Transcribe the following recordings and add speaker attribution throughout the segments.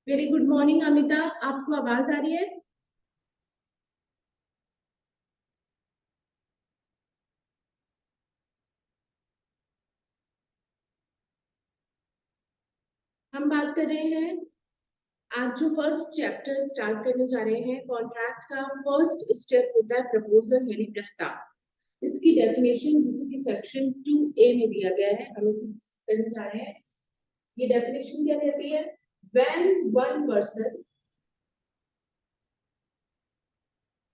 Speaker 1: Very good morning Amita, आपको आवाज आ रही है? हम बात कर रहे हैं आज जो फर्स्ट चैप्टर स्टार्ट करने जा रहे हैं। कॉन्ट्रैक्ट का फर्स्ट स्टेप होता है प्रपोजल यानी प्रस्ताव। इसकी डेफिनेशन जिसे कि सेक्शन 2A में दिया गया है, हम इसे डिस्कस करने जा रहे हैं। ये डेफिनेशन क्या कहती है? When one person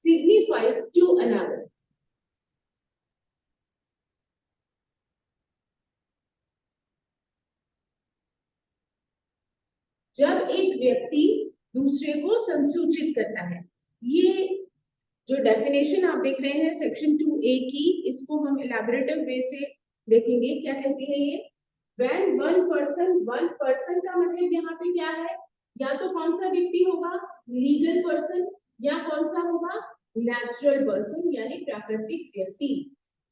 Speaker 1: signifies to another, जब एक व्यक्ति दूसरे को संसूचित करता है। ये जो डेफिनेशन आप देख रहे हैं सेक्शन 2A की, इसको हम इलैबोरेटिव वे से देखेंगे। क्या कहती है ये? व्हेन वन पर्सन का मतलब यहाँ पे क्या है? या तो कौन सा व्यक्ति होगा? लीगल पर्सन, या कौन सा होगा? नेचुरल पर्सन यानी प्राकृतिक व्यक्ति।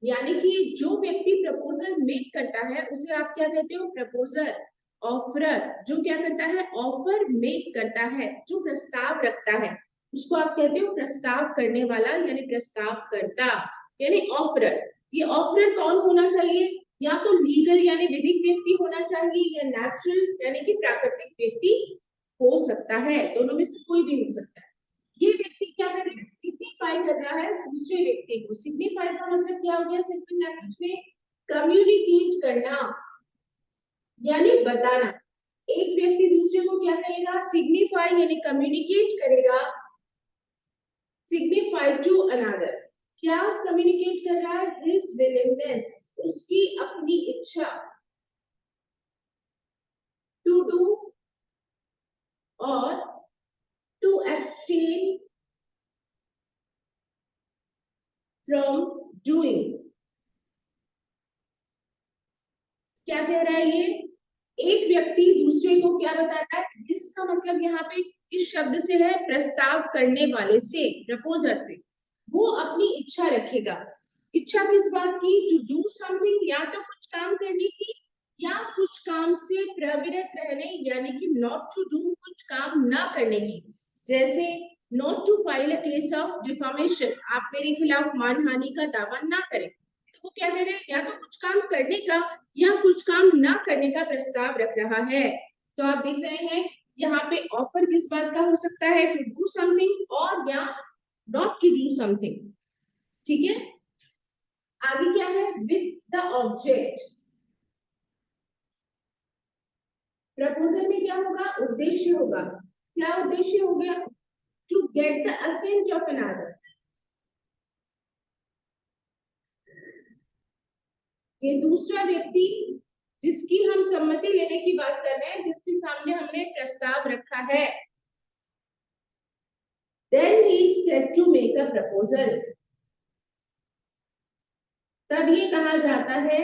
Speaker 1: यानी कि जो व्यक्ति प्रपोजल मेक करता है उसे आप क्या कहते हो? प्रपोजर। ऑफरर, जो क्या करता है? ऑफर मेक करता है, जो प्रस्ताव रखता है, उसको आप कहते हो प्रस्ताव करने वाला यानी प्रस्ताव करता यानी ऑफरर। ये ऑफरर कौन होना चाहिए? या तो लीगल यानी विधिक व्यक्ति होना चाहिए, या नेचुरल यानी कि प्राकृतिक व्यक्ति हो सकता है। दोनों में से कोई भी हो सकता है। ये व्यक्ति क्या कर रहा है? सिग्निफाई कर रहा है दूसरे व्यक्ति को। सिग्निफाई का मतलब क्या हो गया सिंपल लैंग्वेज में? कम्युनिकेट करना यानी बताना। एक व्यक्ति दूसरे को क्या करेगा? सिग्निफाई यानी कम्युनिकेट करेगा। सिग्निफाई टू अनदर, क्या कम्युनिकेट कर रहा है? हिज विलिंगनेस, उसकी अपनी इच्छा। टू डू और टू एब्सटेन फ्रॉम डूइंग। क्या कह रहा है ये? एक व्यक्ति दूसरे को क्या बता रहा है? इसका मतलब यहाँ पे इस शब्द से है प्रस्ताव करने वाले से, प्रपोजर से। वो अपनी इच्छा रखेगा। इच्छा किस बात की? टू डू समथिंग, या तो कुछ काम करने की, या कुछ काम से प्रवृत्त रहने यानी कि नॉट टू डू, कुछ काम ना करने की। जैसे not to file a case of defamation, आप मेरे खिलाफ मानहानि का दावा ना करें। तो वो क्या कह रहे हैं? या तो कुछ काम करने का या कुछ काम ना करने का प्रस्ताव रख रहा है। तो आप देख रहे हैं यहाँ पे ऑफर किस बात का हो सकता है? टू डू समथिंग और या नॉट टू डू समथिंग। ठीक है, आगे क्या है? With the object. प्रपोजल में क्या होगा? उद्देश्य होगा। क्या उद्देश्य हो गया? To get the assent of another, ये दूसरा व्यक्ति जिसकी हम सम्मति लेने की बात कर रहे हैं, जिसके सामने हमने प्रस्ताव रखा है। Then he is said to make a proposal, तब ये कहा जाता है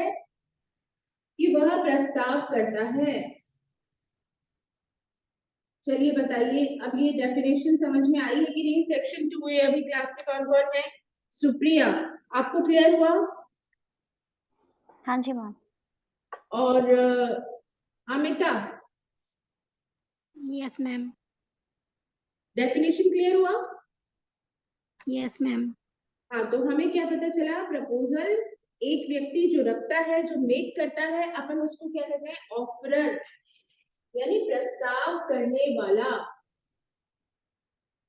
Speaker 1: कि वह प्रस्ताव करता है। चलिए बताइए, अब ये डेफिनेशन समझ में आई है कि नहीं? सेक्शन 2A अभी क्लास में कौन कौन है? सुप्रिया, आपको क्लियर हुआ?
Speaker 2: हाँ जी मैम।
Speaker 1: और Amita,
Speaker 2: yes ma'am.
Speaker 1: Definition clear हुआ?
Speaker 2: Yes ma'am.
Speaker 1: हाँ, तो हमें क्या पता चला? प्रपोजल एक व्यक्ति जो रखता है, जो मेक करता है, अपन उसको क्या कहते हैं? ऑफरर यानी प्रस्ताव करने वाला।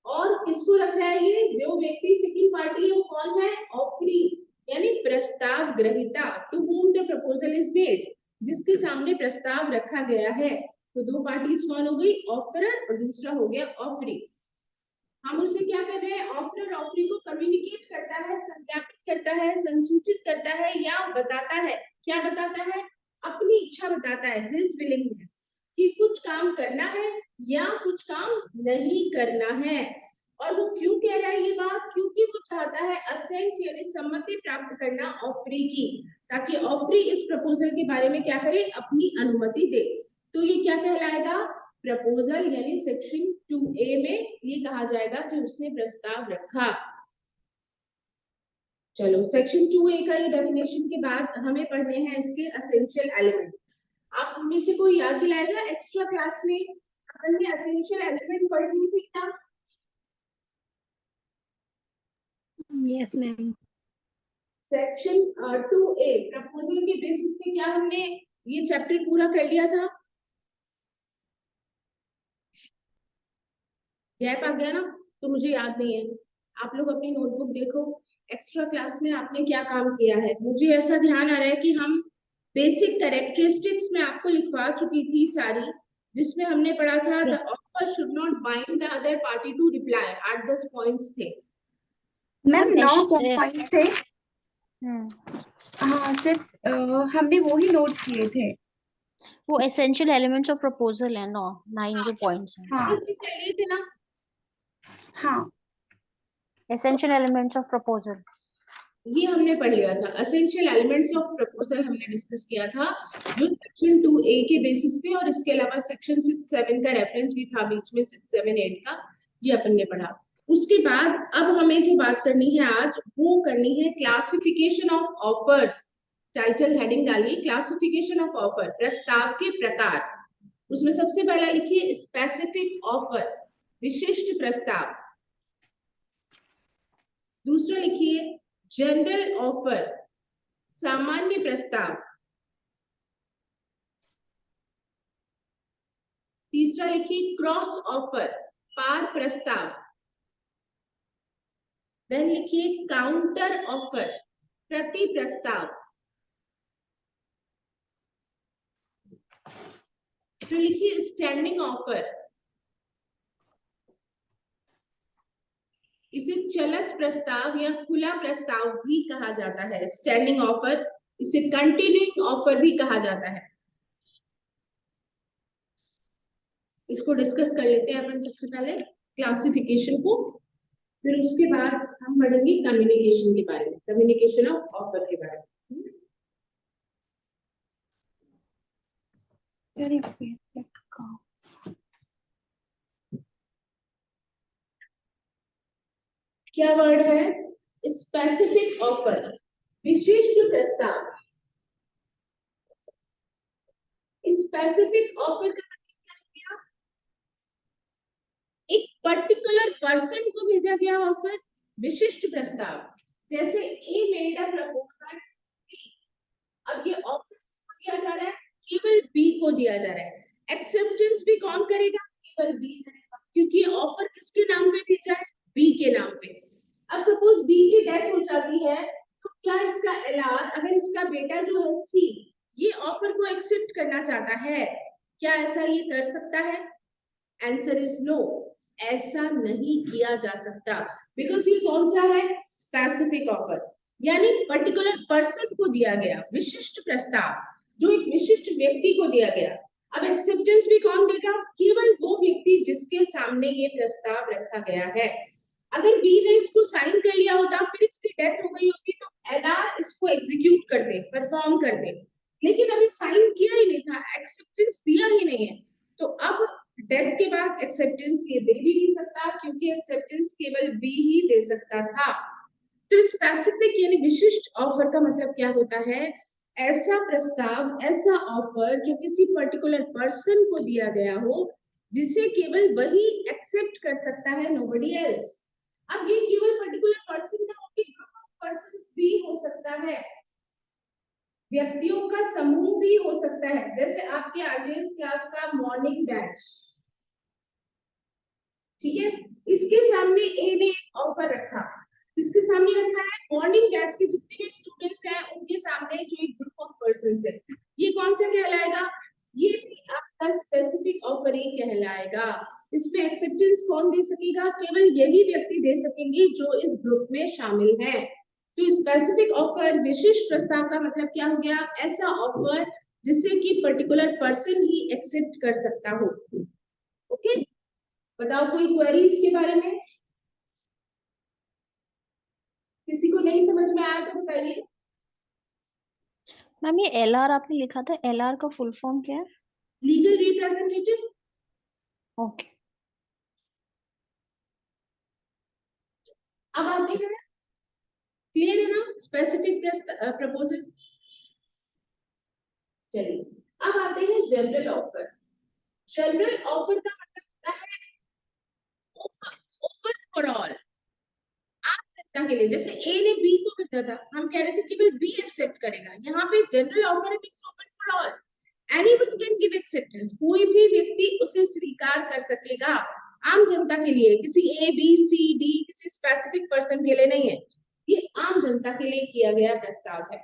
Speaker 1: और किसको रख रहा है ये? जो व्यक्ति सेकंड पार्टी है वो कौन है? ऑफरी यानी प्रस्ताव ग्रहीता। To whom the proposal is made, जिसके सामने प्रस्ताव रखा गया है। तो दो पार्टीज कौन हो गई? ऑफरर और दूसरा हो गया ऑफरी। हम उसे क्या कर रहे हैं? ऑफरर ऑफरी को कम्युनिकेट करता है, संज्ञापित करता है, संसूचित करता है या बताता है। क्या बताता है? अपनी इच्छा बताता है, हिज विलिंगनेस, कि कुछ काम करना है या कुछ काम नहीं करना है। और वो क्यों कह रहा है ये बात? क्योंकि वो चाहता है असेंट यानी सम्मति प्राप्त करना ऑफरी की, ताकि ऑफरी इस प्रपोजल के बारे में क्या करे? अपनी अनुमति दे। तो ये क्या कहलाएगा? प्रपोजल यानी सेक्शन 2A में ये कहा जाएगा कि उसने प्रस्ताव रखा। चलो, सेक्शन 2A का ये डेफिनेशन के बाद हमें पढ़ने हैं इसके एसेंशियल एलिमेंट। आप में से कोई याद दिलाएगा एक्स्ट्रा क्लास में अपन ने एसेंशियल एलिमेंट पढ़ ली थी क्या?
Speaker 2: Yes ma'am.
Speaker 1: Section 2A proposal के बेसिस पे क्या हमने ये चैप्टर पूरा कर लिया था? गैप आ गया ना, तो मुझे याद नहीं है। आप लोग अपनी नोटबुक देखो, एक्स्ट्रा क्लास में आपने क्या काम किया है। मुझे ऐसा ध्यान आ रहा है कि हम बेसिक कैरेक्टरिस्टिक्स में आपको लिखवा चुकी थी सारी, जिसमें हमने पढ़ा था the offer should not bind the other party to reply. 8-10 points थे
Speaker 3: मैम। 9 पॉइंट थे।
Speaker 2: हम्म,
Speaker 3: हाँ, सिर्फ हमने वो ही नोट किए थे।
Speaker 2: वो एसेंशियल एलिमेंट्स ऑफ प्रपोजल है। 9 जो पॉइंट्स हैं,
Speaker 3: हाँ
Speaker 1: लिए थे ना।
Speaker 3: हाँ
Speaker 2: एसेंशियल एलिमेंट्स ऑफ प्रपोजल।
Speaker 1: ये हमने पढ़ लिया था। एसेंशियल एलिमेंट्स ऑफ प्रपोजल हमने डिस्कस किया था, जो सेक्शन 2A के बेसिस पे, और इसके अलावा सेक्शन 6-7 का रेफरेंस भी था बीच में, 6-7-8 का, ये अपन ने पढ़ा। उसके बाद अब हमें जो बात करनी है आज, वो करनी है classification of offers. Title heading डालिए क्लासिफिकेशन ऑफ ऑफर, प्रस्ताव के प्रकार। उसमें सबसे पहला लिखिए स्पेसिफिक ऑफर, विशिष्ट प्रस्ताव। दूसरा लिखिए जनरल ऑफर, सामान्य प्रस्ताव। तीसरा लिखिए क्रॉस ऑफर, पार प्रस्ताव। देन लिखिए काउंटर ऑफर, प्रति प्रस्ताव। फिर लिखिए स्टैंडिंग ऑफर, इसे चलत प्रस्ताव या खुला प्रस्ताव भी कहा जाता है। स्टैंडिंग ऑफर, इसे कंटिन्यूइंग ऑफर भी कहा जाता है। इसको डिस्कस कर लेते हैं अपन सबसे पहले क्लासिफिकेशन को, फिर उसके बाद हम पढ़ेंगे कम्युनिकेशन के बारे में, कम्युनिकेशन ऑफ ऑफर के बारे में। क्या वर्ड है? स्पेसिफिक ऑफर, विशिष्ट प्रस्ताव। स्पेसिफिक ऑफर का मतलब क्या है? एक पर्टिकुलर पर्सन को भेजा गया ऑफर। विशिष्ट प्रस्ताव, जैसे ए मेड अ प्रपोजल, अब ये ऑफर दिया जा रहा है, केवल बी को दिया जा रहा है। एक्सेप्टेंस भी कौन करेगा? केवल बी करेगा, क्योंकि ऑफर किसके नाम पे भेजा है? बी के नाम पे। अब सपोज बी की डेथ हो जाती है, तो क्या इसका एलआर, अगर इसका बेटा जो है सी, ये ऑफर को एक्सेप्ट करना चाहता है, क्या ऐसा ये कर सकता है? आंसर इज नो, ऐसा नहीं किया जा सकता, बिकॉज ये कौन सा है? स्पेसिफिक ऑफर, यानी पर्टिकुलर पर्सन को दिया गया विशिष्ट प्रस्ताव, जो एक विशिष्ट व्यक्ति को दिया गया। अब एक्सेप्टेंस भी कौन देगा? केवल वो व्यक्ति जिसके सामने ये प्रस्ताव रखा गया है। अगर बी ने इसको साइन कर लिया होता, फिर इसकी डेथ हो गई होती, तो एलआर इसको एग्जीक्यूट कर दे, परफॉर्म कर दे, लेकिन अभी साइन किया ही नहीं था, एक्सेप्टेंस दिया ही नहीं है, तो अब डेथ के बाद एक्सेप्टेंस ये दे भी नहीं सकता, क्योंकि एक्सेप्टेंस केवल बी ही दे सकता था। तो स्पेसिफिक यानी विशिष्ट ऑफर का मतलब क्या होता है? ऐसा प्रस्ताव, ऐसा ऑफर जो किसी पर्टिकुलर पर्सन को दिया गया हो, जिसे केवल वही एक्सेप्ट कर सकता है, नोबडी एल्स। अब ये केवल पर्टिकुलर पर्सन ना हो, ग्रुप ऑफ पर्संस भी हो सकता है, व्यक्तियों का समूह भी हो सकता है, जैसे आपके आरजेएस क्लास का मॉर्निंग बैच, ठीक है, इसके सामने ए ने ऑफर रखा, इसके सामने रखा है मॉर्निंग बैच के जितने भी स्टूडेंट्स हैं, उनके सामने जो एक ग्रुप ऑफ पर्संस है, ये कौन सा कहलाएगा? ये भी आपका स्पेसिफिक ऑफर ही कहलाएगा। इसमें एक्सेप्टेंस कौन दे सकेगा? केवल यही व्यक्ति दे सकेंगे जो इस ग्रुप में शामिल है। तो स्पेसिफिक ऑफर, विशिष्ट प्रस्ताव का मतलब क्या हो गया? ऐसा ऑफर जिसे कि पर्टिकुलर पर्सन ही एक्सेप्ट कर सकता हो। ओके, बताओ कोई क्वेरी इसके बारे में? किसी को नहीं समझ में आया तो बताइए।
Speaker 2: मैम ये एलआर आपने लिखा था, एलआर का फुल फॉर्म क्या है?
Speaker 1: Legal representative.
Speaker 2: ओके।
Speaker 1: अब आप देख रहे हैं, क्लियर है ना स्पेसिफिक प्रपोजल? चलिए अब आते हैं जनरल ऑफर। जनरल ऑफर का फॉर ऑल, आम जनता के लिए। जैसे ए ने बी को भेजा था, हम कह रहे थे कि भाई बी एक्सेप्ट करेगा, यहाँ पे general offer means open for all, anyone can give acceptance, कोई भी व्यक्ति उसे स्वीकार कर सकेगा, आम जनता के लिए, किसी ए बी सी डी किसी स्पेसिफिक पर्सन के लिए नहीं है, ये आम जनता के लिए किया गया प्रस्ताव है।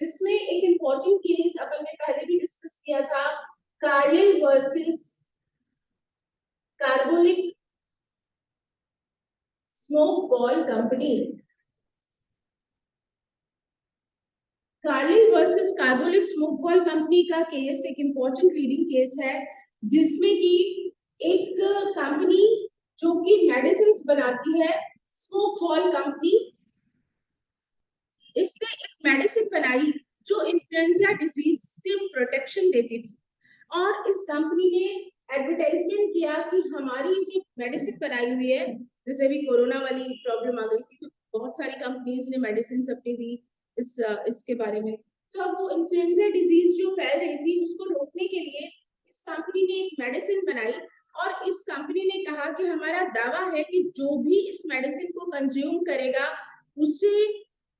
Speaker 1: जिसमें एक इंपॉर्टेंट केस अपन ने पहले भी डिस्कस किया था, Carlill versus carbolic smoke ball company. Carlill versus carbolic smoke ball company का केस एक इंपॉर्टेंट लीडिंग केस है, जिसमें कि एक कंपनी जो कि मेडिसिन बनाती है, स्मोक बॉल कंपनी, इसने एक मेडिसिन बनाई जो इन्फ्लुएंजा डिजीज से प्रोटेक्शन देती थी, और इस कंपनी ने एडवर्टाइजमेंट किया कि हमारी जो मेडिसिन बनाई हुई है, जैसे अभी कोरोना वाली प्रॉब्लम आ गई थी तो बहुत सारी कंपनीज ने मेडिसिन अपनी दी इसके बारे में, तो अब वो इन्फ्लुएंजा डिजीज जो फैल रही थी उसको रोकने के लिए इस कंपनी ने एक मेडिसिन बनाई, और इस कंपनी ने कहा कि हमारा दावा है कि जो भी इस मेडिसिन को कंज्यूम करेगा उससे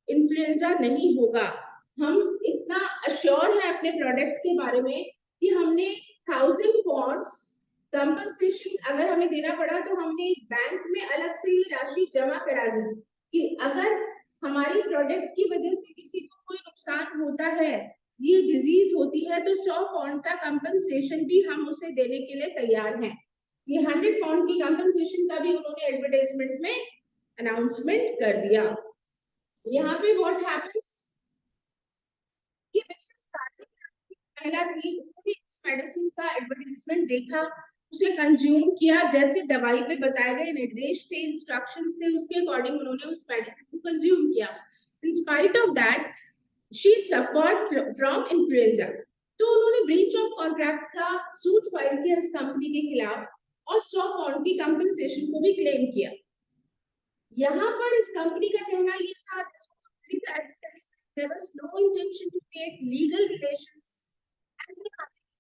Speaker 1: इन्फ्लुएंजा नहीं होगा। हम इतना अश्योर है अपने प्रोडक्ट के बारे में कि हमने 1000 पॉन्ड्स कंपनसेशन अगर हमें देना पड़ा तो हमने बैंक में अलग से ये राशि जमा करा दी कि अगर हमारी प्रोडक्ट की वजह से किसी को कोई नुकसान होता है, ये डिजीज होती है, तो 100 पाउंड का कंपनसेशन भी हम उसे देने के लिए तैयार हैं। ये 100 पाउंड की कंपनसेशन का भी उन्होंने एडवर्टाइजमेंट में अनाउंसमेंट कर दिया। यहाँ पे व्हाट हैपेंस कि महिला थी, उन्होंने इस मेडिसिन का एडवर्टाइजमेंट देखा, उसे कंज्यूम किया, जैसे दवाई पे बताए गए निर्देश थे, इंस्ट्रक्शंस थे, उसके अकॉर्डिंग उन्होंने उस मेडिसिन को कंज्यूम किया। In spite of that she suffered from influenza, तो उन्होंने ब्रीच ऑफ कॉन्ट्रैक्ट का सूट फाइल किया इस कंपनी के खिलाफ और 100 पाउंड की कंपनसेशन को भी क्लेम किया। यहाँ पर इस कंपनी का कहना ये था, there was no intention to create legal relations,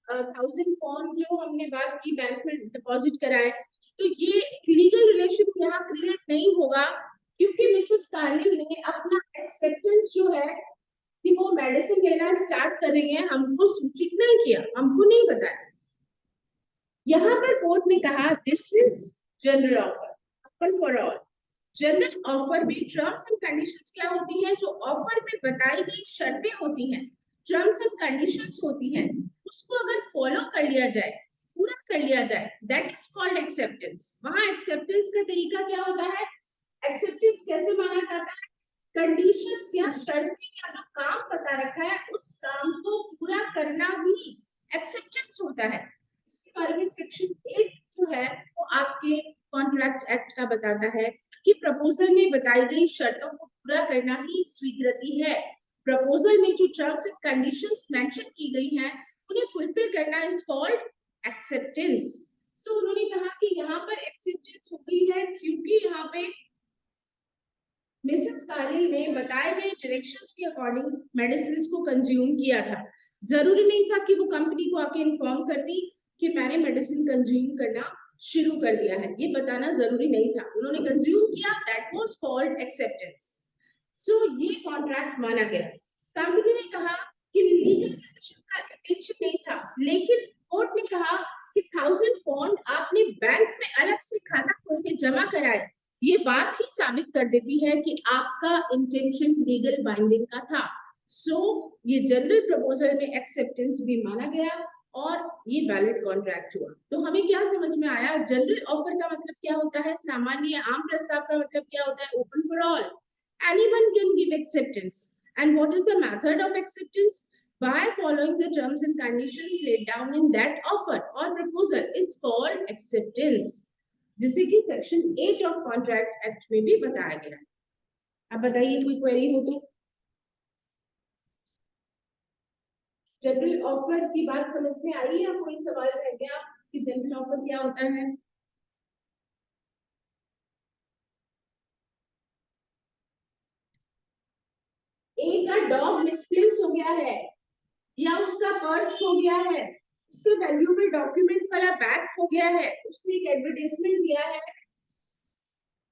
Speaker 1: 1000 pound जो हमने बात की बैंक में डिपॉजिट कराए, तो ये लीगल रिलेशन यहाँ क्रिएट नहीं होगा, क्योंकि मिसेस कार्लिल ने अपना एक्सेप्टेंस जो है कि वो मेडिसिन लेना स्टार्ट कर रही है, हमको सूचित नहीं किया, हमको नहीं बताया। यहाँ पर कोर्ट ने कहा this is general offer, open for all. General offer में टर्म्स एंड कंडीशंस क्या होती हैं, जो ऑफर में बताई गई शर्तें होती हैं, टर्म्स एंड कंडीशंस होती हैं, उसको अगर फॉलो कर लिया जाए, पूरा कर लिया जाए, दैट इज कॉल्ड एक्सेप्टेंस। वहां एक्सेप्टेंस का तरीका क्या होता है, एक्सेप्टेंस कैसे माना जाता है, कंडीशंस या शर्तें या जो काम बता रखा है उस काम को पूरा करना ही एक्सेप्टेंस होता है। इसके बारे में सेक्शन 8 जो है वो आपके कॉन्ट्रैक्ट एक्ट का बताता है कि प्रपोजल में बताई गई शर्तों को पूरा करना ही स्वीकृति है। प्रपोजल में जो टर्म्स एंड कंडीशंस मेंशन की गई हैं उन्हें फुलफिल करना इज कॉल्ड एक्सेप्टेंस। सो उन्होंने कहा कि यहाँ पर एक्सेप्टेंस हो गई है क्योंकि यहाँ पे मिसेस कार्लिल ने बताए गए डायरेक्शंस के अकॉर्डिंग मेडिसिन को कंज्यूम किया था। जरूरी नहीं था कि वो कंपनी को आके इन्फॉर्म करती कि मैंने मेडिसिन कंज्यूम करना शुरू कर दिया है, ये बताना जरूरी नहीं था, उन्होंने कंज्यूम किया, दैट वाज कॉल्ड एक्सेप्टेंस। सो ये कॉन्ट्रैक्ट माना गया। कंपनी ने कहा कि लीगल रिलेशन का इंटेंशन नहीं था, लेकिन कोर्ट ने कहा कि 1000 पाउंड आपने बैंक में अलग से खाता खोल के जमा कराए, ये बात ही साबित कर देती है कि आपका इंटेंशन लीगल बाइंडिंग का था। सो ये जनरल प्रपोजल में एक्सेप्टेंस भी माना गया और ये वैलिड कॉन्ट्रैक्ट हुआ। तो हमें क्या समझ में आया, जनरल ऑफर का मतलब क्या होता है, सामान्य आम प्रस्ताव का मतलब क्या होता है, open for all, anyone can give acceptance. And what is the method of acceptance, by following the terms and conditions laid down in that offer or proposal is called acceptance, जिसे कि सेक्शन 8 ऑफ कॉन्ट्रैक्ट एक्ट में भी बताया गया। अब बताइए कोई query हो तो। जनरल ऑफर की बात समझ में आई या कोई सवाल रह गया कि जनरल ऑफर क्या होता है? एक का डॉग मिसप्लेस हो गया है या उसका पर्स खो गया है, उसके वैल्यू में डॉक्यूमेंट वाला बैग खो गया है, उसने एक एडवर्टाइजमेंट दिया है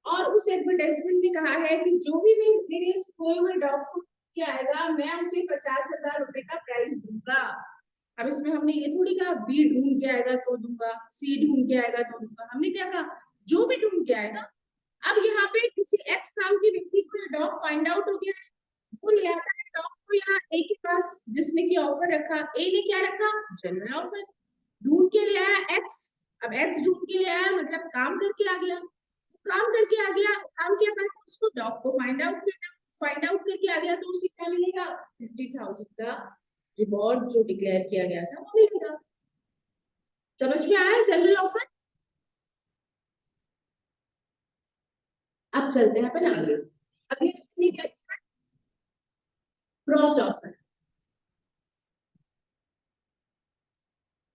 Speaker 1: और उस एडवर्टाइजमेंट में कहा है कि जो भी मेरे इस खोए हुए डॉग को के आएगा मैं उसे 50,000 रुपए का प्राइज दूंगा। अब इसमें हमने ये थोड़ी कहा बी ढूंढ के आएगा तो दूंगा, सी ढूंढ के आएगा तो दूंगा, हमने क्या कहा जो भी ढूंढ के आएगा। अब यहाँ पे किसी एक्स नाम की व्यक्ति को ये डॉग फाइंड आउट हो गया, वो ले आता है डॉग को यहाँ ए के पास, जिसने की ऑफर रखा, ए ने क्या रखा जनरल ऑफर, ढूंढ के ले आया एक्स। अब एक्स ढूंढ के ले आया मतलब काम करके आ गया, काम करके आ गया, काम क्या करना उसको डॉग को फाइंड आउट करना, फाइंड आउट करके आ गया तो उसे क्या मिलेगा 50,000 का रिवॉर्ड जो डिक्लेयर किया गया था वो मिलेगा। समझ में आया जनरल ऑफर। अब चलते हैं अपन आगे, अगले क्या है क्रॉस ऑफर।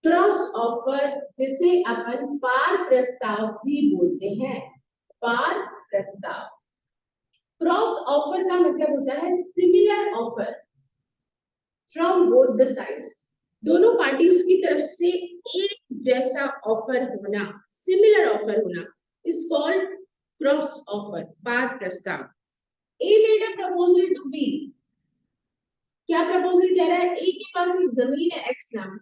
Speaker 1: क्रॉस ऑफर जिसे अपन पार प्रस्ताव भी बोलते हैं, पार प्रस्ताव। क्रॉस ऑफर का मतलब होता है similar offer from both the sides, दोनों पार्टीज की तरफ से एक जैसा ऑफर होना, सिमिलर ऑफर होना इज कॉल्ड क्रॉस ऑफर, पार प्रस्ताव। A made a proposal to B, क्या प्रपोजल कह रहा है, ए के पास एक जमीन है एक्स नाम,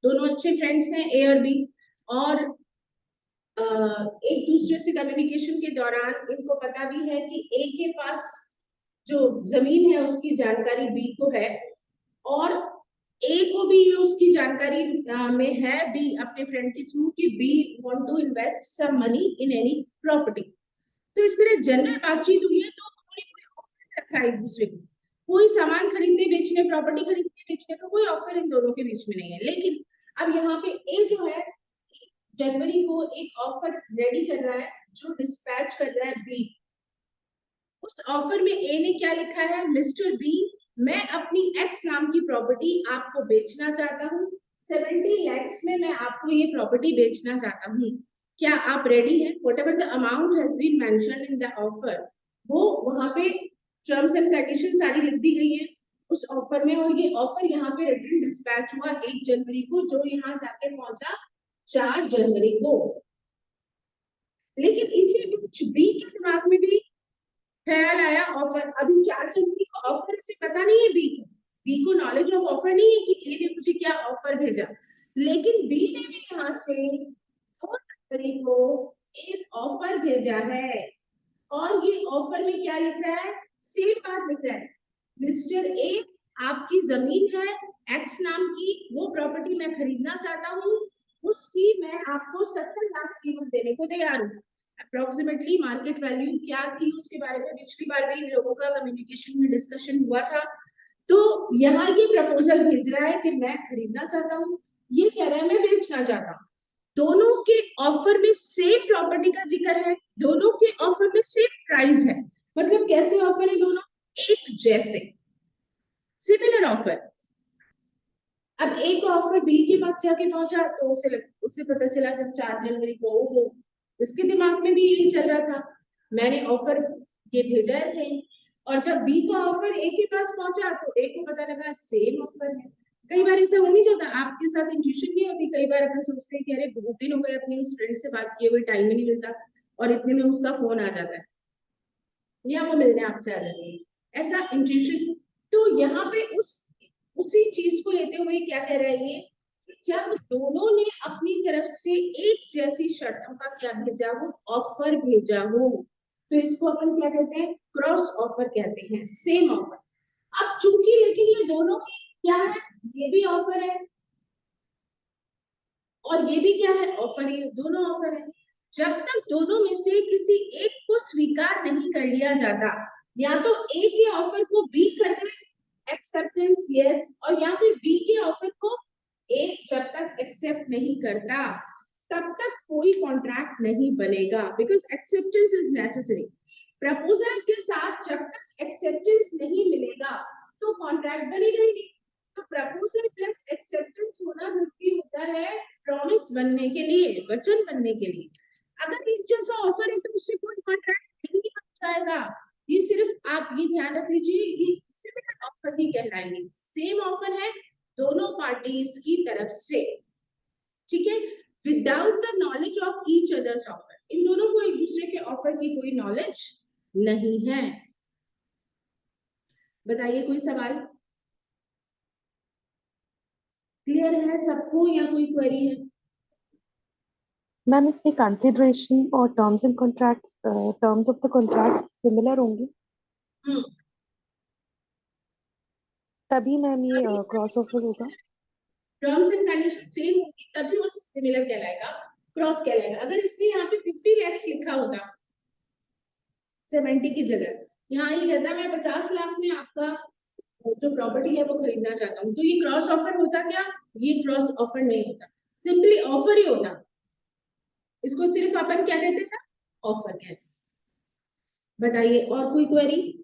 Speaker 1: दोनों अच्छे फ्रेंड्स हैं ए और बी, और एक दूसरे से कम्युनिकेशन के दौरान इनको पता भी है कि ए के पास जो जमीन है उसकी जानकारी बी को है, और ए को भी उसकी जानकारी में है बी अपने फ्रेंड के थ्रू कि we want to invest some money in any property. तो इस तरह जनरल बातचीत हुई है, तो उन्होंने कोई ऑफर रखा है एक दूसरे को, कोई सामान खरीदने बेचने, प्रॉपर्टी खरीदने बेचने का कोई ऑफर इन दोनों के बीच में नहीं है। लेकिन अब यहाँ पे ए जो है जनवरी को एक ऑफर रेडी कर रहा है जो डिस्पैच कर रहा है बी। उस ऑफर में ए ने क्या लिखा है, मिस्टर बी मैं अपनी एक्स नाम की प्रॉपर्टी आपको बेचना चाहता हूँ, 70 lakhs में मैं आपको ये प्रॉपर्टी बेचना चाहता हूँ, क्या आप रेडी हैं? Whatever the amount has been mentioned in the offer, वो वहां पे टर्म्स एंड कंडीशन सारी लिख दी गई है उस ऑफर में, और ये ऑफर यहाँ पे रिटन डिस्पैच हुआ 1 जनवरी को, जो यहाँ जाके पहुंचा 4 जनवरी को। लेकिन इसी बीच बी के दिमाग में भी ख्याल आया ऑफर, अभी 4 जनवरी को ऑफर से पता नहीं है बी को नॉलेज ऑफ ऑफर नहीं है कि ए ने मुझे क्या ऑफर भेजा, लेकिन बी ने भी यहाँ से 2 जनवरी को एक ऑफर भेजा है, और ये ऑफर में क्या लिख रहा है, सेम बात लिख रहा है, मिस्टर ए आपकी जमीन है एक्स नाम की, वो प्रॉपर्टी मैं खरीदना चाहता हूँ, उसकी मैं आपको 70 लाख कीमत देने को तैयार हूँ। अप्रोक्सीमेटली मार्केट वैल्यू क्या थी उसके बारे में पिछली बार भी इन लोगों का कम्युनिकेशन में डिस्कशन हुआ था। तो यहाँ ये प्रपोजल भेज रहा है कि मैं खरीदना चाहता हूँ, ये कह रहा है मैं बेचना चाहता हूँ। दोनों के ऑफर में सेम प्रॉपर्टी का जिक्र है, दोनों के ऑफर में सेम प्राइस है, मतलब कैसे ऑफर है दोनों एक जैसे, सिमिलर ऑफर। अब एक ऑफर बी के पास जाके पहुंचा तो उसे पता चला जब 4 जनवरी को वो इसके दिमाग में भी यही चल रहा था, मैंने ऑफर ये भेजा है सेम, और जब बी का ऑफर ए के पास पहुंचा तो ए को पता लगा सेम ऑफर है। कई बार ऐसा हो नहीं जाता, आपके साथ इंट्यूशन नहीं होती, कई बार अपन सोचते हैं कि अरे बहुत दिन हो गए अपनी उस फ्रेंड से बात किए हुए, टाइम ही नहीं मिलता, और इतने में उसका फोन आ जाता है या वो मिलने आपसे आ जाती है, ऐसा इंट्यूशन। तो यहाँ पे उसी चीज को लेते हुए क्या कह रहा है ये, जब दोनों ने अपनी तरफ से एक जैसी शर्तों का क्या भेजा हो, ऑफर भेजा हो, तो इसको अपन क्या कहते हैं, क्रॉस ऑफर कहते हैं, सेम ऑफर। अब चूंकि लेकिन ये दोनों की क्या है, ये भी ऑफर है और ये भी क्या है ऑफर, ये दोनों ऑफर है, जब तक दोनों में से किसी एक को स्वीकार नहीं कर लिया जाता, या तो ए के ऑफर को बी कर दे एक्सेप्टेंस यस, और या फिर बी के ऑफर को ए जब तक एक्सेप्ट नहीं करता तब तक कोई कॉन्ट्रैक्ट नहीं बनेगा, because acceptance is necessary. Proposal के साथ जब तक एक्सेप्टेंस नहीं मिलेगा तो कॉन्ट्रैक्ट बनेगा ही नहीं। तो प्रपोजल प्लस एक्सेप्टेंस होना जरूरी होता है प्रॉमिस बनने के लिए, वचन बनने के लिए। अगर एक जैसा ऑफर है तो उससे कोई कॉन्ट्रैक्ट नहीं बन जाएगा, ये सिर्फ आप ये ध्यान रख लीजिए, ये सिमिलर ऑफर ही कहलाएंगे, सेम ऑफर है दोनों पार्टीज की तरफ से, ठीक है, without the knowledge of each others offer. इन दोनों को एक दूसरे के ऑफर की कोई नॉलेज नहीं है। बताइए कोई सवाल? क्लियर है सबको या कोई क्वेरी है?
Speaker 4: मैम इसमें कंसिडरेशन और terms and contracts, terms of the contract similar होंगे, तभी मैम ये क्रॉस ऑफर होगा।
Speaker 1: टर्म्स एंड कंडीशन सेम होगी तभी वो सिमिलर कहलाएगा, क्रॉस कहलाएगा। अगर इसने यहाँ पे 50 लाख लिखा होता 70 की जगह, यहाँ ये कहता मैं 50 लाख में आपका जो प्रॉपर्टी है वो खरीदना चाहता हूँ, तो ये क्रॉस ऑफर होता क्या? ये क्रॉस ऑफर नहीं होता, सिंपली ऑफर ही होता। इसको सिर्फ अपन क्या कहते थे? ऑफर कहते। बताइए और कोई क्वेरी?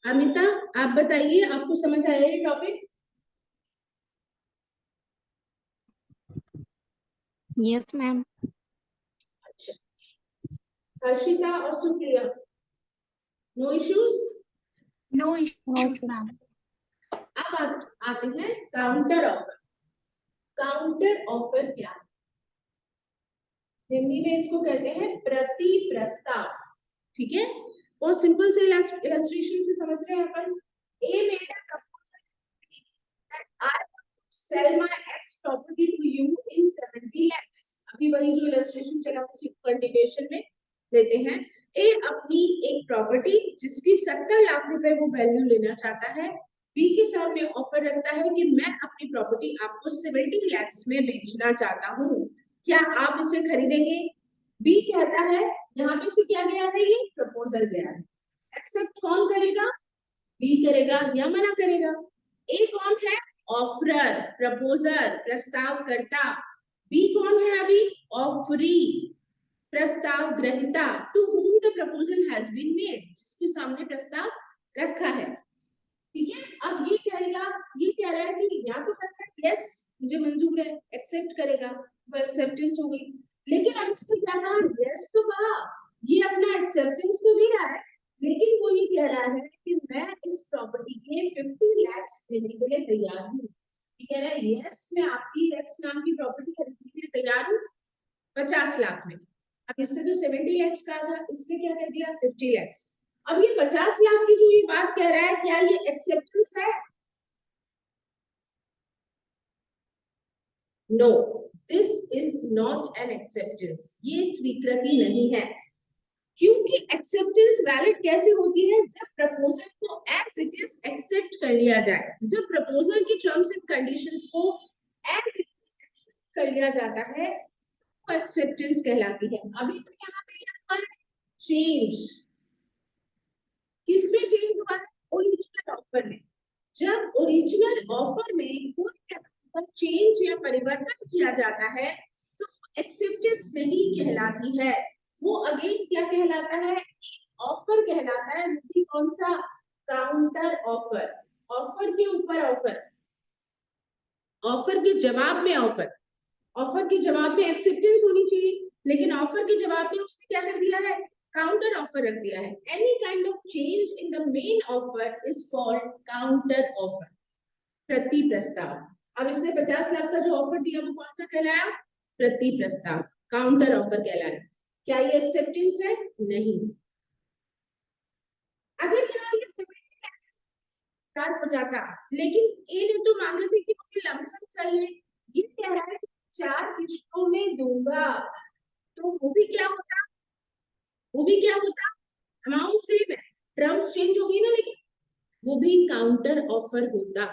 Speaker 1: अमिता आप बताइए, आपको समझ आया ये टॉपिक?
Speaker 3: Yes ma'am.
Speaker 1: अच्छा, हर्षिता और Supriya, no issues?
Speaker 3: No issues ma'am.
Speaker 1: अब आते हैं काउंटर ऑफर। काउंटर ऑफर क्या है? हिंदी में इसको कहते हैं प्रति प्रस्ताव, ठीक है? और सिंपल से इलस्ट्रेशन से समझ रहे हैं अपन। A made a proposal that I sell my x property to you in 70 lakhs। अभी वही जो इलस्ट्रेशन चला उसी कंटिन्यूएशन में लेते हैं। ए अपनी एक प्रॉपर्टी जिसकी 70 लाख रुपए वो वैल्यू लेना चाहता है, बी के सामने ऑफर रखता है कि मैं अपनी प्रॉपर्टी आपको 70 lakhs में बेचना चाहता हूँ, क्या आप इसे खरीदेंगे? बी कहता है, यहाँ पे से क्या गया है? ये प्रपोजल गया है। एक्सेप्ट कौन करेगा? बी करेगा या मना करेगा? ए कौन है? Offeror, proposer, प्रस्तावकर्ता। बी कौन है? अभी ऑफरी, प्रस्ताव ग्रहिता, to whom the proposal has been made, जिसके सामने प्रस्ताव रखा है। ठीक है, अब ये कहेगा, ये कह रहा है कि या तो कहता है यस मुझे मंजूर है, एक्सेप्ट करेगा, वो एक्सेप्टेंस हो गई। लेकिन अब इससे क्या कहा? यस तो कहा, ये अपना एक्सेप्टेंस तो दे रहा है, लेकिन वो ये कह रहा है कि मैं इस प्रॉपर्टी के 50 lakhs देने के लिए तैयार हूँ। ये कह रहा है यस मैं आपकी एक्स नाम की प्रॉपर्टी खरीदने के लिए तैयार हूँ 50 लाख में। अब इसने तो 70 lakhs कहा था, इसने क्या कह दिया? 50 lakhs। अब ये 50 लाख की जो ये बात कह रहा है, क्या ये एक्सेप्टेंस है? No, this is not an acceptance, ये स्वीकृति नहीं है। क्योंकि एक्सेप्टेंस वैलिड कैसे होती है? जब प्रपोजल को एज इट इज एक्सेप्ट कर लिया जाए, जब प्रपोजल की टर्म्स एंड कंडीशंस को एज इट इज एक्सेप्ट कर लिया जाता है, तो एक्सेप्टेंस कहलाती है। अभी तो यहाँ पे चेंज, किसमें चेंज हुआ है? ओरिजिनल ऑफर में। जब ओरिजिनल ऑफर में कोई चेंज या परिवर्तन किया जाता है तो एक्सेप्टेंस नहीं कहलाती है, वो अगेन क्या कहलाता है? ऑफर कहलाता है। कौन सा? Counter offer. ऑफर के ऊपर ऑफर, ऑफर के जवाब में ऑफर। ऑफर के जवाब में एक्सेप्टेंस होनी चाहिए, लेकिन ऑफर के जवाब में उसने क्या कर दिया है? काउंटर ऑफर रख दिया है। Any kind of change in the main offer is called counter offer, प्रति प्रस्ताव। अब इसने 50 लाख का जो ऑफर दिया वो कौन सा कहलाया? प्रति प्रस्ताव, काउंटर ऑफर कहलाया। क्या ये एक्सेप्टेंस है? नहीं। अगर यहाँ ये 70 लाख हो जाता, लेकिन ए ने तो मांगे थे कि मुझे लमसम चाहिए, ये कह रहा है कि 4 किश्तों में दूंगा, तो वो भी क्या होता? वो भी क्या होता? अमाउंट सेम है, टर्म्स चेंज हो गई ना, लेकिन वो भी काउंटर ऑफर होता।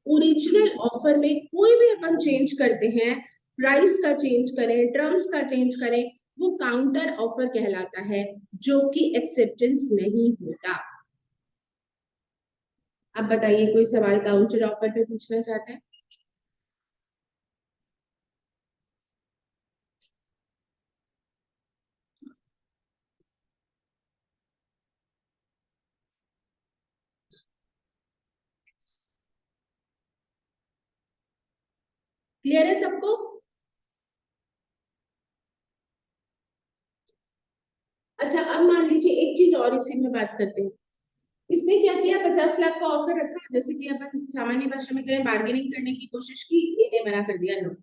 Speaker 1: ओरिजिनल ऑफर में कोई भी अपन चेंज करते हैं, प्राइस का चेंज करें, टर्म्स का चेंज करें, वो काउंटर ऑफर कहलाता है, जो कि एक्सेप्टेंस नहीं होता। अब बताइए कोई सवाल काउंटर ऑफर पे पूछना चाहते हैं? क्लियर है सबको? अच्छा, अब मान लीजिए एक चीज और इसी में बात करते हैं। इसने क्या किया, 50 लाख का ऑफर रखा, जैसे कि अपन सामान्य भाषा में कहें बार्गेनिंग करने की कोशिश की, इन्हें मना कर दिया नो।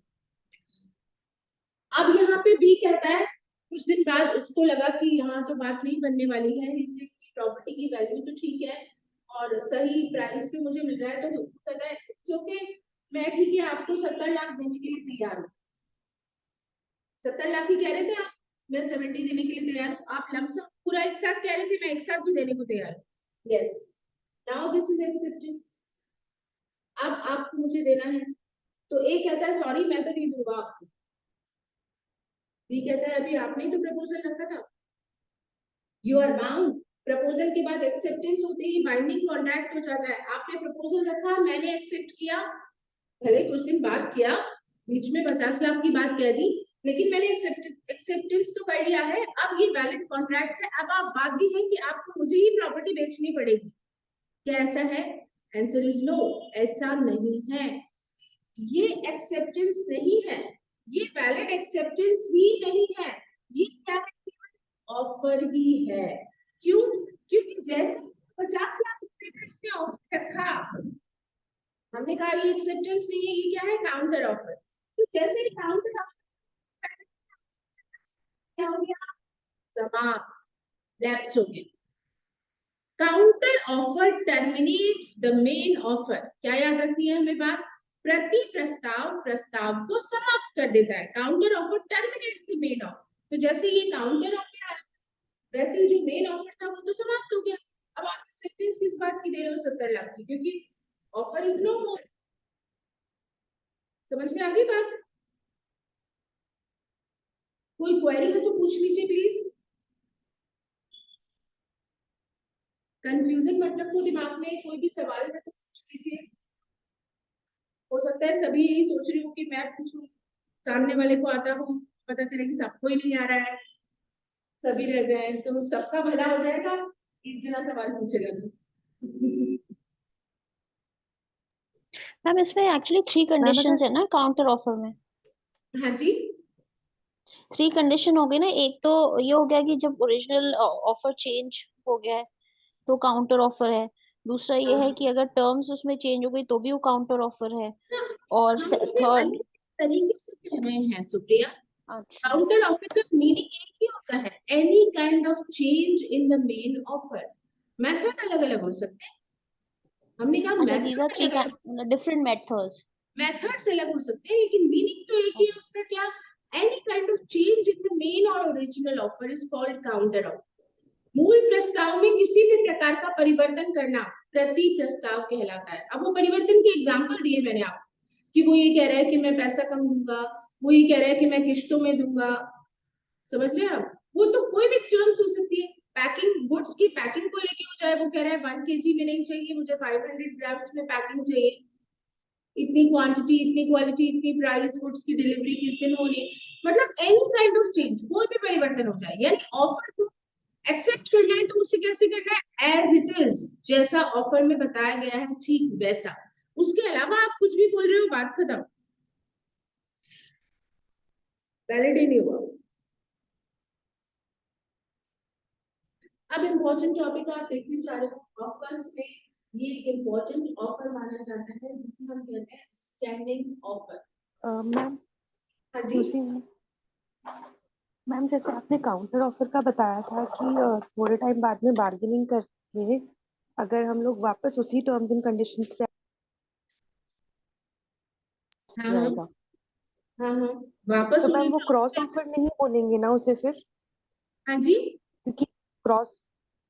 Speaker 1: अब यहाँ पे बी कहता है, कुछ दिन बाद इसको लगा कि यहाँ तो बात नहीं बनने वाली है, इससे प्रॉपर्टी की वैल्यू तो ठीक है और सही प्राइस पे मुझे मिल रहा है, तो कहता है ओके मैं ठीक है आपको 70 लाख देने के लिए तैयार हूँ। 70 लाख ही कह रहे थे आप, मैं 70 देने के लिए तैयार हूँ। आप लमसम पूरा एक साथ कह रहे थे, मैं एक साथ भी देने को तैयार हूँ। Yes, now this is acceptance. अब आपको मुझे देना है, तो ए कहता है सॉरी मैं तो नहीं दूंगा आपको। बी कहता है अभी आपने तो प्रपोजल रखा था, यू आर बाउंड। प्रपोजल के बाद एक्सेप्टेंस होते ही बाइंडिंग कॉन्ट्रैक्ट हो जाता है। आपने प्रपोजल रखा, मैंने एक्सेप्ट किया, भले कुछ दिन बाद किया, बीच में 50 लाख की बात कह दी, लेकिन मैंने एक्सेप्टेंस तो कर लिया है। अब ये वैलिड कॉन्ट्रैक्ट है। अब आप बाध्य हैं कि आपको मुझे ही प्रॉपर्टी बेचनी पड़ेगी। क्या ऐसा है? आंसर इज नो, ऐसा नहीं है। ये एक्सेप्टेंस नहीं है, ये वैलिड एक्सेप्टेंस ही नहीं है, ये क्या है? ऑफर ही है। क्यों? क्योंकि जैसे 50 लाख रुपए का इसने ऑफर रखा, हमने कहा ये एक्सेप्टेंस नहीं है, ये क्या है? Counter offer. तो जैसे ही काउंटर ऑफर क्या हो गया? समाप्त, लैप्स हो गया। Counter offer terminates the main offer. क्या याद रखनी है हमें बात? प्रति प्रस्ताव प्रस्ताव को समाप्त कर देता है। Counter offer terminates the main offer. तो जैसे ये काउंटर ऑफर आया, वैसे ही जो मेन ऑफर था वो तो समाप्त हो गया। अब आप एक्सेप्टेंस किस बात की दे रहे हो? 70 लाख की, क्योंकि ऑफर इज नो मोर। समझ में आ गई बात? कोई क्वेरी हो तो पूछ लीजिए प्लीज। कंफ्यूजन मत रखो दिमाग में, कोई भी सवाल है तो पूछ लीजिए। हो सकता है सभी यही सोच रही हूँ कि मैं पूछूं, सामने वाले को आता हो, पता चले कि सबको ही नहीं आ रहा है, सभी रह जाए, तो सबका भला हो जाएगा, एक जना सवाल पूछेगा तो।
Speaker 2: मैम इसमें एक्चुअली 3 कंडीशंस है ना काउंटर ऑफर में।
Speaker 1: हाँ जी,
Speaker 2: 3 कंडीशन हो गई ना। एक तो ये हो गया कि जब ओरिजिनल ऑफर चेंज हो गया है तो काउंटर ऑफर है। दूसरा ये है कि अगर टर्म्स उसमें चेंज हो गई तो भी वो काउंटर ऑफर है। और
Speaker 1: हम इसे
Speaker 2: थर्ड,
Speaker 1: अलग तरीके से कह रहे हैं सुप्रिया।
Speaker 2: अच्छा
Speaker 1: काउंटर ऑफर का मीनिंग एक ही होता है, any kind of change in the main offer. Method अलग अलग हो सकते हैं, हमने कहा
Speaker 2: अच्छा, दीज आर
Speaker 1: मेथड
Speaker 2: 3
Speaker 1: अलग अलग,
Speaker 2: डिफरेंट मेथड्स।
Speaker 1: मेथड्स अलग हो सकते हैं, लेकिन मीनिंग तो एक ही है उसका। क्या? Any kind of change in the main or original offer is called counter offer. मूल प्रस्ताव में किसी भी प्रकार का परिवर्तन करना प्रति प्रस्ताव कहलाता है। अब वो परिवर्तन के एग्जाम्पल दिए मैंने आपको, कि वो ये कह रहा है कि मैं पैसा कम दूंगा, वो ये कह रहा है कि मैं किश्तों में दूंगा। समझ रहे हैं आप? वो तो कोई भी टर्म्स हो सकती है। पैकिंग, गुड्स की पैकिंग को लेके हो जाए, वो कह रहा है 1 kg में नहीं चाहिए मुझे, 500 ग्राम्स में पैकिंग चाहिए, इतनी क्वांटिटी, इतनी क्वालिटी, इतनी प्राइस, गुड्स की डिलीवरी किस दिन होनी, मतलब एनी काइंड ऑफ चेंज, कोई भी परिवर्तन हो जाए। यानी ऑफर को एक्सेप्ट करना है तो उसे कैसे करना है? एज इट इज, जैसा ऑफर में बताया गया है ठीक वैसा। उसके अलावा आप कुछ भी बोल रहे हो, बात खत्म, वैलिड ही नहीं हुआ। अब इम्पोर्टेंट टॉपिक आप देखने जा रहे हो, ऑफर्स में ये एक इम्पोर्टेंट ऑफर माना जाता है जिसे हम कहते हैं स्टैंडिंग ऑफर।
Speaker 4: मैम
Speaker 1: हाँ जी,
Speaker 4: मैम जैसे आपने काउंटर ऑफर का बताया था कि थोड़े टाइम बाद में बार्गेनिंग करके अगर हम लोग वापस उसी टर्म्स एंड कंडीशंस पे
Speaker 1: हाँ हाँ
Speaker 4: जाएगा,
Speaker 1: हाँ हाँ, वापस
Speaker 4: तो मैम
Speaker 1: उन्हीं
Speaker 4: वो
Speaker 1: टर्म्स
Speaker 4: क्रॉस
Speaker 1: पे।
Speaker 4: ऑफर नहीं बोलेंगे ना उसे फिर?
Speaker 1: हाँ जी,
Speaker 4: क्योंकि क्रॉस,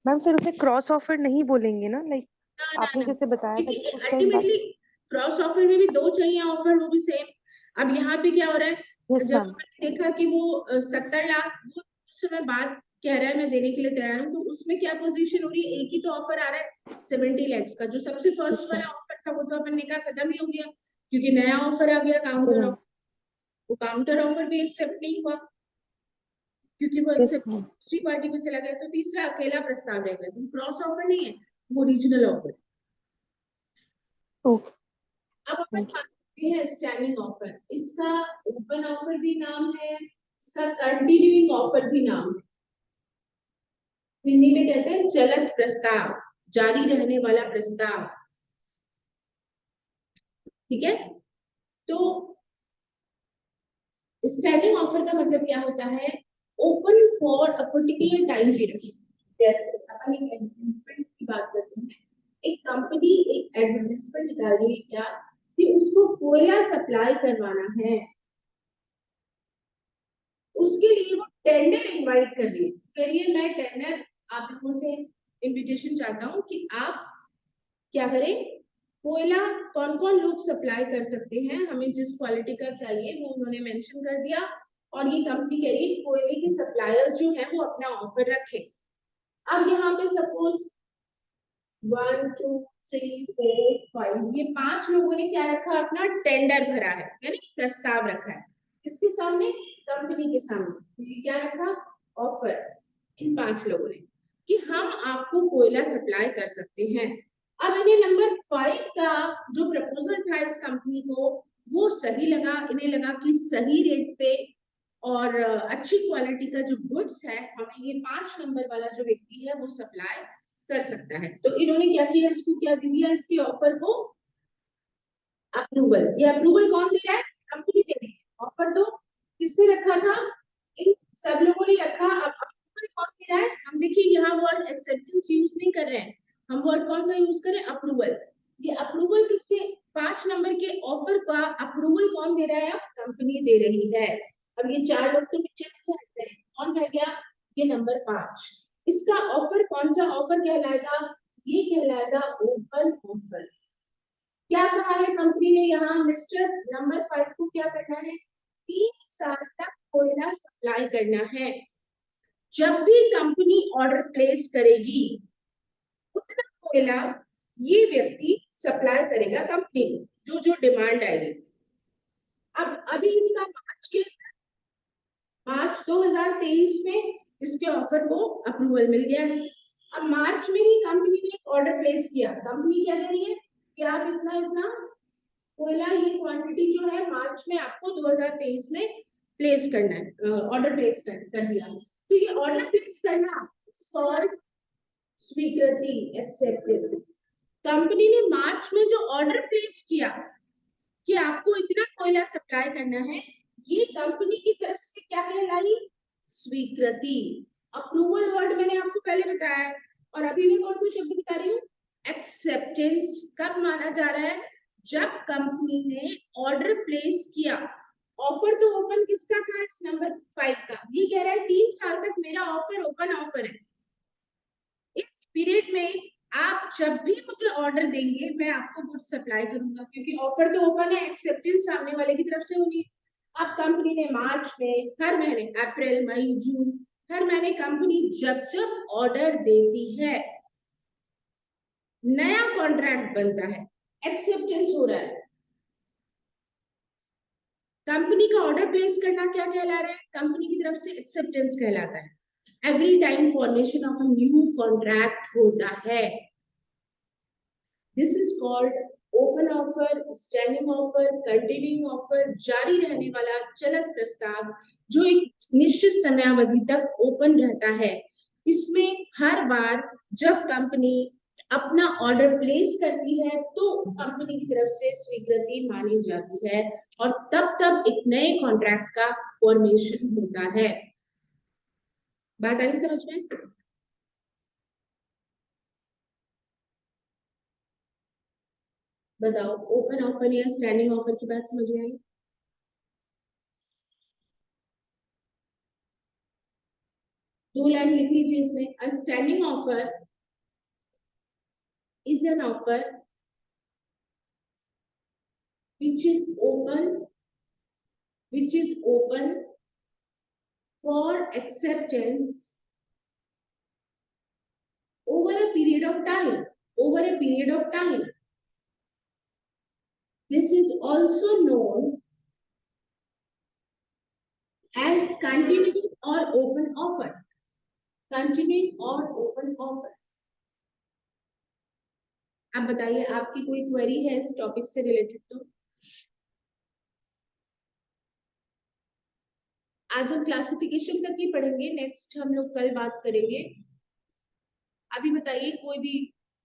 Speaker 4: मैम फिर उसे क्रॉस ऑफर नहीं बोलेंगे ना, लाइक
Speaker 1: ना ना
Speaker 4: आपने
Speaker 1: ना,
Speaker 4: जैसे बताया था कि
Speaker 1: क्योंकि
Speaker 4: कुछ टाइम बाद।
Speaker 1: अल्टीमेटली क्रॉस ऑफर में भी दो चाहिए ऑफर, वो भी सेम। अब यहाँ पे क्या हो रहा है,
Speaker 4: यस
Speaker 1: जब
Speaker 4: मैम।
Speaker 1: हमने देखा कि वो 70 लाख वो उस समय बाद कह रहा है मैं देने के लिए तैयार हूँ, तो उसमें क्या पोजीशन हो रही है? एक ही तो ऑफर आ रहा है 70 लाख का, जो सबसे फर्स्ट वाला ऑफर था वो तो अपन ने कहा खत्म ही हो गया, क्योंकि नया ऑफर आ गया काउंटर ऑफर। वो काउंटर ऑफर भी एक्सेप्ट नहीं हुआ, क्योंकि वो
Speaker 4: यस
Speaker 1: एक्सेप्ट
Speaker 4: मैम।
Speaker 1: दूसरी पार्टी को चला गया, तो तीसरा अकेला प्रस्ताव रहेगा। तो क्रॉस ऑफर नहीं है, वो रीजनल ऑफर।
Speaker 4: ओके,
Speaker 1: अब अपन
Speaker 4: थैंक
Speaker 1: बात करते हैं स्टैंडिंग ऑफर। इसका ओपन ऑफर भी नाम है, इसका कंटिन्यूइंग ऑफर भी नाम है। हिंदी में कहते हैं चलत प्रस्ताव। जारी रहने वाला प्रस्ताव, ठीक है। तो स्टैंडिंग ऑफर का मतलब क्या होता है, open for a particular time period. जैसे अपन एक एडवर्टाइजमेंट की बात करते हैं, एक कंपनी एक एडवर्टाइजमेंट निकाल रही है क्या कि उसको कोयला सप्लाई करवाना है, उसके लिए वो टेंडर इनवाइट कर रही है, करिए मैं टेंडर आप लोगों से इनविटेशन चाहता हूं कि आप क्या करें, कोयला कौन कौन लोग सप्लाई कर सकते हैं, हमें जिस क्वालिटी का चाहिए वो उन्होंने मेंशन कर दिया, और ये कंपनी कह रही है कोयले के सप्लायर्स जो है वो अपना ऑफर रखे। अब यहाँ पे सपोज 1 2 3 4 5 ये 5 लोगों ने क्या रखा, अपना टेंडर भरा है, यानी प्रस्ताव रखा है, किसके सामने, कंपनी के सामने। ये क्या रखा, ऑफर, इन 5 लोगों ने कि हम आपको कोयला सप्लाई कर सकते हैं। अब इन्हें नंबर 5 का जो प्रपोजल था इस कंपनी को वो सही लगा, इन्हें लगा कि सही रेट पे और अच्छी क्वालिटी का जो गुड्स है हमें ये 5 नंबर वाला जो व्यक्ति है वो सप्लाई कर सकता है। तो इन्होंने क्या किया, इसको क्या दे दिया, इसके ऑफर को अप्रूवल। ये अप्रूवल कौन दे रहा है, कंपनी दे रही है। ऑफर तो किसने रखा था, इन सब लोगों ने रखा। अब अप्रूवल कौन दे रहा है, हम देखिए यहाँ वर्ड एक्सेप्टेंस यूज नहीं कर रहे हैं, हम वर्ड कौन सा यूज करें, अप्रूवल। ये अप्रूवल किसके, 5 नंबर के ऑफर का अप्रूवल कौन दे रहा है, कंपनी दे रही है। अब ये 4 लोग तो पीछे से हटते हैं, कौन रह गया, ये नंबर 5। इसका ऑफर कौन सा ऑफर कहलाएगा, ये कहलाएगा ओपन ऑफर। क्या कहा है कंपनी ने यहाँ, मिस्टर नंबर 5 को क्या करना है, 3 साल तक कोयला सप्लाई करना है। जब भी कंपनी ऑर्डर प्लेस करेगी उतना कोयला ये व्यक्ति सप्लाई करेगा कंपनी को, जो जो डिमांड आएगी। अब अभी इसका मार्च 2023 में इसके ऑफर को अप्रूवल मिल गया है। अब मार्च में ही कंपनी ने एक ऑर्डर प्लेस किया, कंपनी क्या कह रही है कि आप इतना इतना कोयला, ये क्वांटिटी जो है मार्च में आपको 2023 में प्लेस करना है, ऑर्डर प्लेस कर दिया। तो ये ऑर्डर प्लेस करना फॉर स्वीकृति, एक्सेप्टेंस। कंपनी ने मार्च में जो ऑर्डर प्लेस किया कि आपको इतना कोयला सप्लाई करना है, ये कंपनी की तरफ से क्या कहलाई, स्वीकृति। अप्रूवल वर्ड मैंने आपको पहले बताया है, और अभी मैं कौन सा शब्द बता रही हूँ, एक्सेप्टेंस। कब माना जा रहा है, जब कंपनी ने ऑर्डर प्लेस किया। ऑफर तो ओपन किसका था, इस नंबर 5 का, ये कह रहा है 3 साल तक मेरा ऑफर ओपन ऑफर है, इस पीरियड में आप जब भी मुझे ऑर्डर देंगे मैं आपको गुड्स सप्लाई करूंगा, क्योंकि ऑफर तो ओपन है, एक्सेप्टेंस सामने वाले की तरफ से होगी। अब कंपनी ने मार्च में, हर महीने अप्रैल मई जून, हर महीने कंपनी जब जब ऑर्डर देती है नया कॉन्ट्रैक्ट बनता है, एक्सेप्टेंस हो रहा है। कंपनी का ऑर्डर प्लेस करना क्या कहला रहा है, कंपनी की तरफ से एक्सेप्टेंस कहलाता है। Every time formation of a new contract होता है, this is called open offer, standing offer, continuing offer, जारी रहने वाला चलत प्रस्ताव जो एक निश्चित समयावधि तक ओपन रहता है। इसमें हर बार जब कंपनी अपना ऑर्डर प्लेस करती है तो कंपनी की तरफ से स्वीकृति मानी जाती है, और तब तब एक नए कॉन्ट्रैक्ट का फॉर्मेशन होता है। बात आई समझ में, बताओ ओपन ऑफर या स्टैंडिंग ऑफर की बात समझ में आई। दो लाइन लिख लीजिए इसमें, a standing offer is an offer which is open for acceptance over a period of time. This is also known as continuing or open offer. अब बताइए आपकी कोई क्वेरी है इस टॉपिक से रिलेटेड तो। आज हम क्लासिफिकेशन तक ही पढ़ेंगे, नेक्स्ट हम लोग कल बात करेंगे। अभी बताइए कोई भी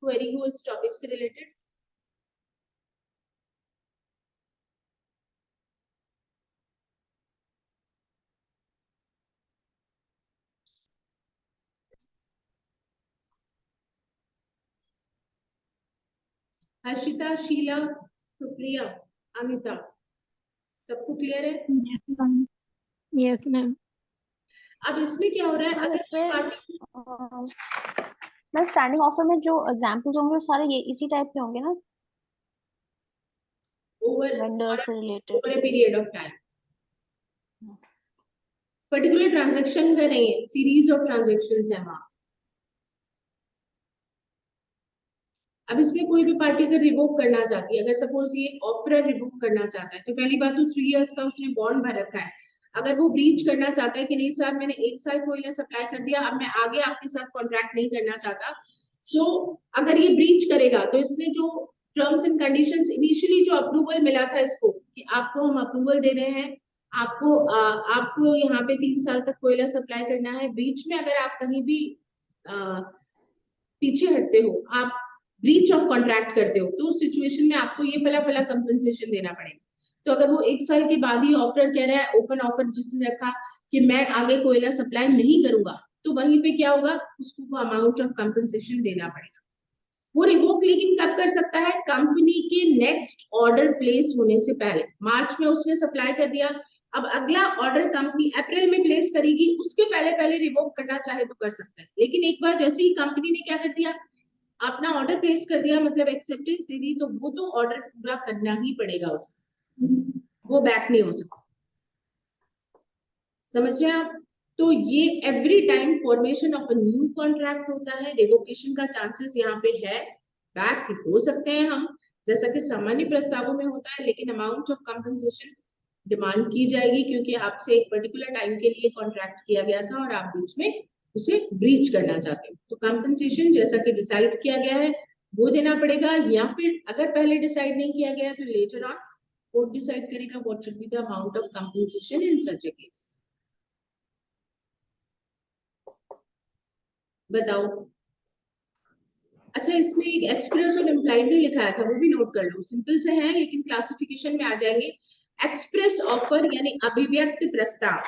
Speaker 1: क्वेरी हो इस टॉपिक से रिलेटेड? हर्षिता, शीला, सुप्रिया, अमिता, सबको क्लियर है?
Speaker 5: Yes ma'am.
Speaker 1: अब इसमें क्या हो रहा है,
Speaker 2: मैम
Speaker 1: अगर
Speaker 2: इसमें
Speaker 1: पार्टी
Speaker 2: मैं स्टैंडिंग ऑफर में जो एग्जांपल्स होंगे वो सारे ये इसी टाइप के होंगे ना, वेंडर से related.
Speaker 1: Over a period of time, particular transaction का नहीं है, सीरीज ऑफ ट्रांजैक्शंस है वहां। अब इसमें कोई भी पार्टी अगर रिवोक करना चाहती है, अगर सपोज ये ऑफरर रिवोक करना चाहता है, तो पहली बात तो 3 इयर्स का उसने बॉन्ड भर रखा है। अगर वो ब्रीच करना चाहता है कि नहीं सर मैंने 1 साल कोयला सप्लाई कर दिया, अब मैं आगे आपके साथ कॉन्ट्रैक्ट नहीं करना चाहता, सो अगर ये ब्रीच करेगा तो इसने जो टर्म्स एंड कंडीशंस इनिशियली जो अप्रूवल मिला था इसको कि आपको हम अप्रूवल दे रहे हैं, आपको यहाँ पे 3 साल तक कोयला सप्लाई करना है, बीच में अगर आप कहीं भी पीछे हटते हो, आप ब्रीच ऑफ कॉन्ट्रैक्ट करते हो, तो उस सिचुएशन में आपको ये फला फला कंपनसेशन देना पड़ेगा। तो अगर वो 1 साल के बाद ही ऑफर कह रहा है, ओपन ऑफर जिसने रखा कि मैं आगे कोयला सप्लाई नहीं करूंगा, तो वहीं पे क्या होगा, उसको वो अमाउंट ऑफ कंपनसेशन देना पड़ेगा। वो रिवोक लेकिन कब कर सकता है, कंपनी के नेक्स्ट ऑर्डर प्लेस होने से पहले। मार्च में उसने सप्लाई कर दिया, अब अगला ऑर्डर कंपनी अप्रैल में प्लेस करेगी, उसके पहले पहले रिवोक करना चाहे तो कर सकता है। लेकिन एक बार जैसे ही कंपनी ने क्या कर दिया, अपना ऑर्डर प्लेस कर दिया, मतलब एक्सेप्टेंस दे दी, तो वो तो ऑर्डर पूरा करना ही पड़ेगा उसको, वो बैक नहीं हो सकता। समझ रहे हैं आप? तो ये every time formation of a new contract होता है, रिवोकेशन का चांसेस यहाँ पे है, बैक हो सकते हैं हम, जैसा कि सामान्य प्रस्तावों में होता है, लेकिन अमाउंट ऑफ कंपनसेशन डिमांड की जाएगी क्योंकि आपसे एक पर्टिकुलर टाइम के लिए कॉन्ट्रैक्ट किया गया था और आप बीच में उसे ब्रीच करना चाहते हो, तो कंपनसेशन जैसा कि डिसाइड किया गया है वो देना पड़ेगा, या फिर अगर पहले डिसाइड नहीं किया गया तो लेटर ऑन कोर्ट डिसाइड करेगा what should be the amount of compensation in such a case. बताओ। अच्छा, इसमें एक एक्सप्रेस और इम्प्लाइड भी लिखा था, वो भी नोट कर लो, सिंपल से है लेकिन क्लासिफिकेशन में आ जाएंगे। एक्सप्रेस ऑफर यानी अभिव्यक्त प्रस्ताव,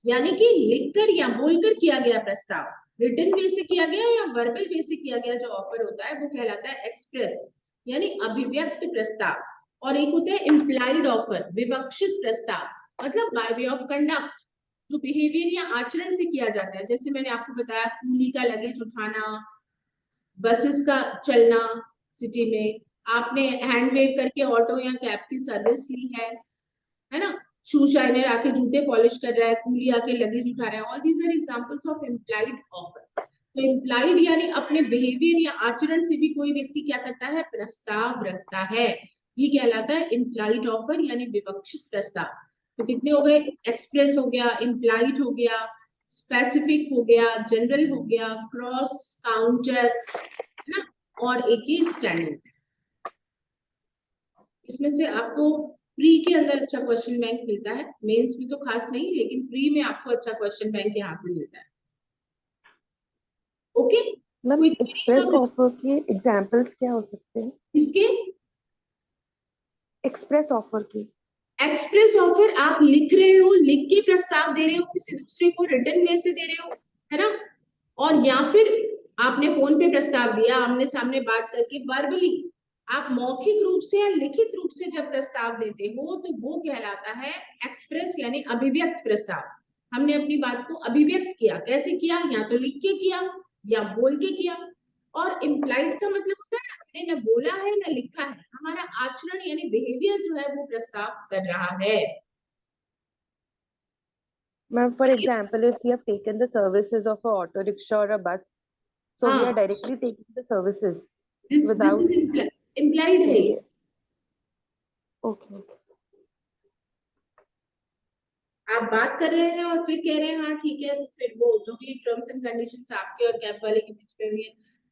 Speaker 1: यानी कि लिखकर या बोलकर किया गया प्रस्ताव, रिटन वे से किया गया या वर्बल वे से किया गया जो ऑफर होता है वो कहलाता है एक्सप्रेस यानी अभिव्यक्त प्रस्ताव। और एक होता है इम्प्लाइड ऑफर, विवक्षित प्रस्ताव, मतलब बाय वे ऑफ कंडक्ट, जो बिहेवियर या आचरण से किया जाता है। जैसे मैंने आपको बताया कूली का लगेज उठाना, बसेस का चलना सिटी में, आपने हैंड वेव करके ऑटो या कैब की सर्विस ली है ना, शू शाइनर आके जूते पॉलिश कर रहा है, कूली आके लगेज उठा रहा है, all these are examples of implied offer. तो इम्प्लाइड यानी अपने बिहेवियर या आचरण से भी कोई व्यक्ति क्या करता है, प्रस्ताव रखता है, ये कहलाता है इम्प्लाइड ऑफर यानी विवक्षित प्रस्ताव। तो कितने हो गए, एक्सप्रेस हो गया, इम्प्लाइड हो गया, स्पेसिफिक हो गया, जनरल हो गया, क्रॉस काउंटर है ना, और एक ही स्टैंडिंग। इसमें से आपको प्री के अंदर अच्छा क्वेश्चन बैंक मिलता है, मेंस में तो खास नहीं, लेकिन प्री में आपको अच्छा क्वेश्चन बैंक यहाँ से मिलता है। ओके,
Speaker 4: मैम
Speaker 1: कोई
Speaker 4: एक्सप्रेस ऑफर के एग्जांपल्स क्या हो सकते हैं?
Speaker 1: इसके
Speaker 4: एक्सप्रेस ऑफर की,
Speaker 1: एक्सप्रेस ऑफर आप लिख रहे हो, लिख के प्रस्ताव दे रहे हो किसी दूसरे को, रिटन वे से दे रहे हो, है ना, और या फिर आपने फोन पे प्रस्ताव दिया, आमने सामने बात करके, वर्बली आप मौखिक रूप से या लिखित रूप से जब प्रस्ताव देते हो तो वो कहलाता है एक्सप्रेस यानी अभिव्यक्त प्रस्ताव। हमने अपनी बात को अभिव्यक्त किया, कैसे किया, या तो लिख के किया या बोल के किया। और इम्प्लाइड का मतलब होता है हमने न बोला है न लिखा है, हमारा आचरण यानी बिहेवियर जो है वो प्रस्ताव कर रहा है।
Speaker 4: Ma'am for example if we have taken the services of a auto rickshaw और अ बस, so we
Speaker 1: हाँ,
Speaker 4: are directly taking the services
Speaker 1: this
Speaker 4: without
Speaker 1: is implied है ये।
Speaker 4: okay, okay.
Speaker 1: आप बात कर रहे हैं और फिर कह रहे हैं हाँ ठीक है, तो फिर वो जो भी टर्म्स एंड कंडीशंस आपके और कैब वाले के बीच में हुई है,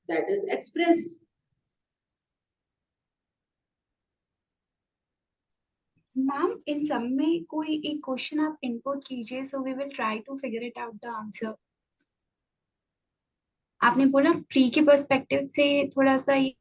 Speaker 1: दैट इज एक्सप्रेस।
Speaker 3: मैम इन सब में कोई एक क्वेश्चन आप इनपुट कीजिए, so we will try to figure it out the answer. आपने बोला प्री के पर्सपेक्टिव से थोड़ा सा